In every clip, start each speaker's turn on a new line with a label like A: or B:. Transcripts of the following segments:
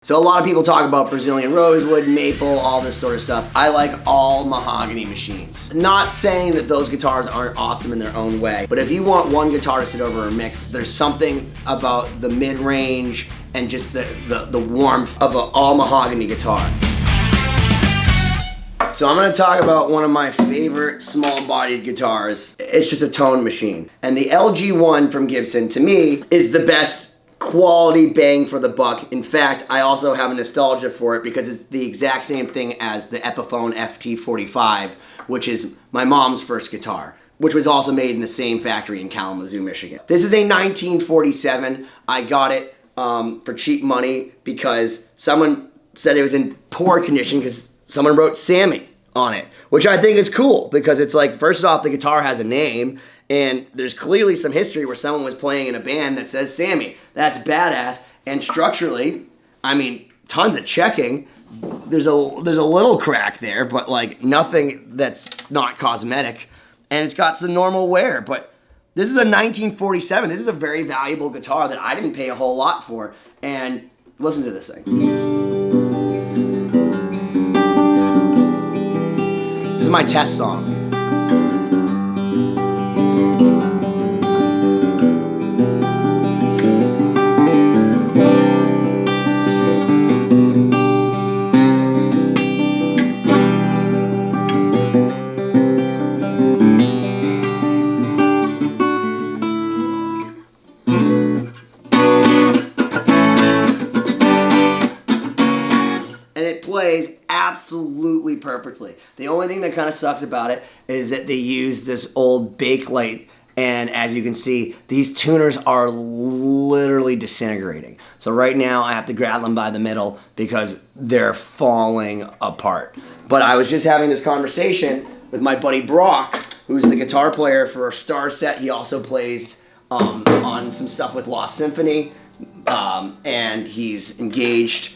A: So a lot of people talk about Brazilian rosewood, maple, all this sort of stuff. I like all mahogany machines. Not saying that those guitars aren't awesome in their own way, but if you want one guitar to sit over a mix, there's something about the mid-range and just the warmth of an all mahogany guitar. So I'm gonna talk about one of my favorite small-bodied guitars. It's just a tone machine. And the LG1 from Gibson, to me, is the best quality bang for the buck. In fact, I also have a nostalgia for it because it's the exact same thing as the Epiphone FT45, which is my mom's first guitar, which was also made in the same factory in Kalamazoo, Michigan. This is a 1947. I got it for cheap money because someone said it was in poor condition because someone wrote Sammy on it, which I think is cool because it's like, first off, the guitar has a name, and there's clearly some history where someone was playing in a band that says Sammy. That's badass. And structurally, I mean, tons of checking. There's a little crack there, but like nothing that's not cosmetic. And it's got some normal wear, but this is a 1947. This is a very valuable guitar that I didn't pay a whole lot for. And listen to this thing. This is my test song. Plays absolutely perfectly. The only thing that kind of sucks about it is that they use this old Bakelite, and as you can see, these tuners are literally disintegrating. So right now I have to grab them by the middle because they're falling apart. But I was just having this conversation with my buddy Broch, who's the guitar player for Starset. He also plays on some stuff with Lost Symphony, and he's engaged,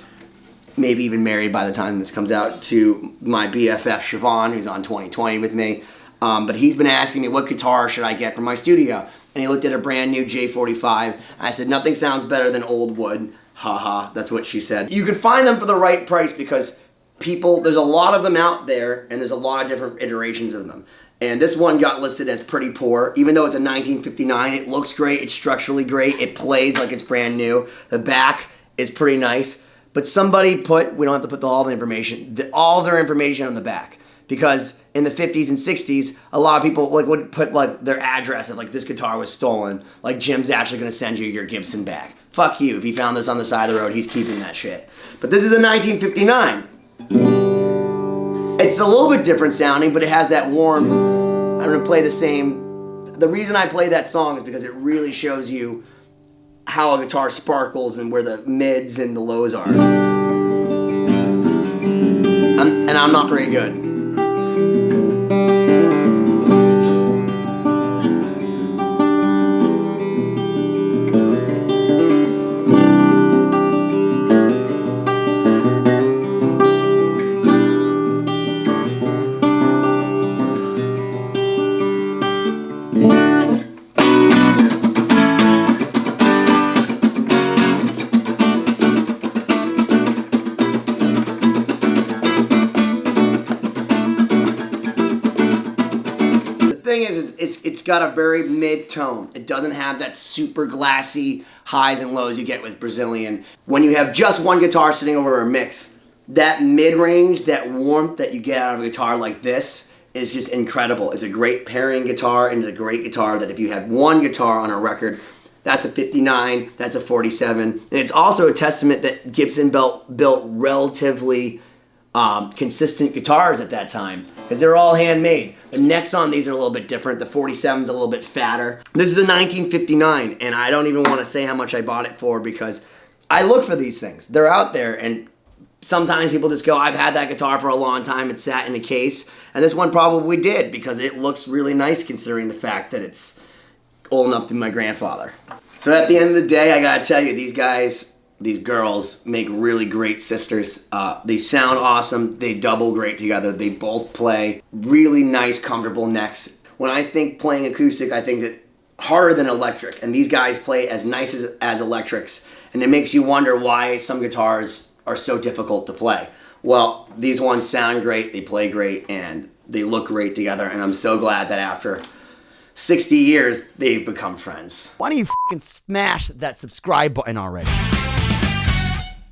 A: maybe even married by the time this comes out, to my BFF Siobhan, who's on 2020 with me. But he's been asking me what guitar should I get for my studio. And he looked at a brand new J45. I said, nothing sounds better than old wood. Haha, that's what she said. You can find them for the right price because there's a lot of them out there and there's a lot of different iterations of them. And this one got listed as pretty poor. Even though it's a 1959, it looks great, it's structurally great, it plays like it's brand new. The back is pretty nice. But somebody we don't have to put all the information, all their information on the back. Because in the 50s and 60s, a lot of people would put their address of this guitar was stolen. Like, Jim's actually gonna send you your Gibson back. Fuck you, if he found this on the side of the road, he's keeping that shit. But this is a 1959. It's a little bit different sounding, but it has that warm, I'm gonna play the same. The reason I play that song is because it really shows you how a guitar sparkles and where the mids and the lows are. And I'm not very good. It's got a very mid-tone. It doesn't have that super glassy highs and lows you get with Brazilian. When you have just one guitar sitting over a mix, that mid-range, that warmth that you get out of a guitar like this is just incredible. It's a great pairing guitar, and it's a great guitar that if you had one guitar on a record, that's a 59, that's a 47. And it's also a testament that Gibson built relatively consistent guitars at that time, because they're all handmade. The necks on these are a little bit different. The 47's a little bit fatter. This is a 1959, and I don't even want to say how much I bought it for because I look for these things. They're out there, and sometimes people just go, I've had that guitar for a long time. It sat in a case, and this one probably did because it looks really nice considering the fact that it's old enough to be my grandfather. So at the end of the day, I gotta tell you, these girls make really great sisters. They sound awesome. They double great together. They both play really nice, comfortable necks. When I think playing acoustic, I think that harder than electric. And these guys play as nice as electrics. And it makes you wonder why some guitars are so difficult to play. Well, these ones sound great, they play great, and they look great together, and I'm so glad that after 60 years, they've become friends.
B: Why don't you fucking smash that subscribe button already?